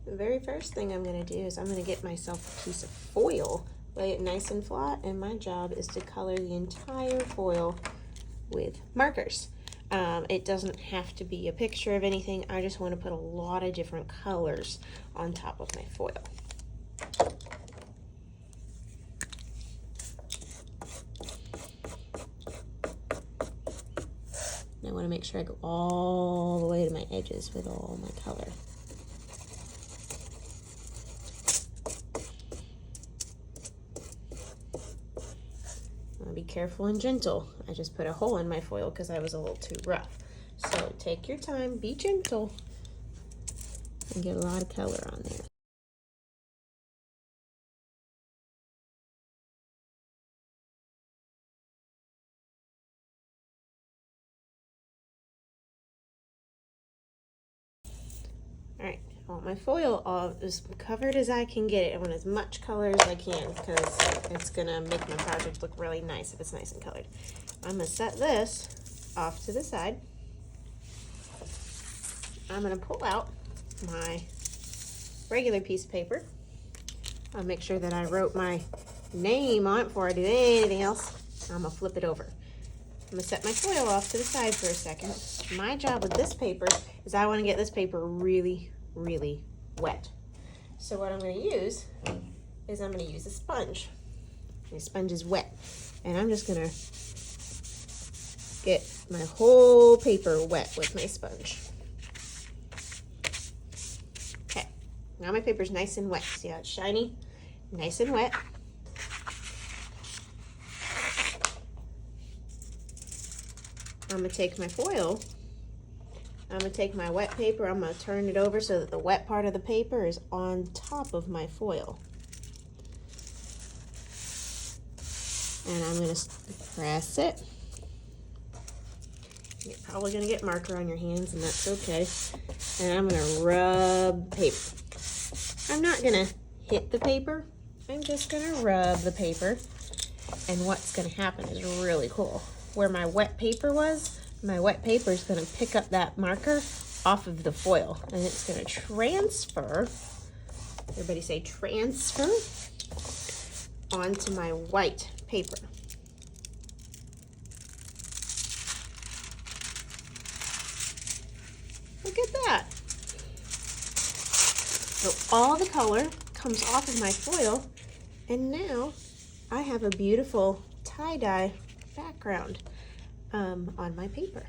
The very first thing I'm going to do is I'm going to get myself a piece of foil, lay it nice and flat, and my job is to color the entire foil with markers. It doesn't have to be a picture of anything. I just want to put a lot of different colors on top of my foil. And I want to make sure I go all the way to my edges with all my color. Be careful and gentle. I just put a hole in my foil because I was a little too rough. So take your time, be gentle, and get a lot of color on there. All right, I want my foil all as covered as I can get it. I want as much color as I can because it's gonna make my project look really nice if it's nice and colored. I'm gonna set this off to the side. I'm gonna pull out my regular piece of paper. I'll make sure that I wrote my name on it before I do anything else. I'm gonna flip it over. I'm gonna set my foil off to the side for a second. My job with this paper is I wanna get this paper really, really wet. So what I'm gonna use is I'm gonna use a sponge. My sponge is wet. And I'm just gonna get my whole paper wet with my sponge. Okay, now my paper's nice and wet. See how it's shiny? Nice and wet. I'm gonna take my foil, I'm gonna take my wet paper, I'm gonna turn it over so that the wet part of the paper is on top of my foil. And I'm gonna press it. You're probably gonna get marker on your hands, and that's okay. And I'm gonna rub the paper. I'm not gonna hit the paper, I'm just gonna rub the paper. And what's gonna happen is really cool. Where my wet paper was, my wet paper is gonna pick up that marker off of the foil, and it's gonna transfer, everybody say transfer, onto my white paper. Look at that. So all the color comes off of my foil, and now I have a beautiful tie-dye background on my paper.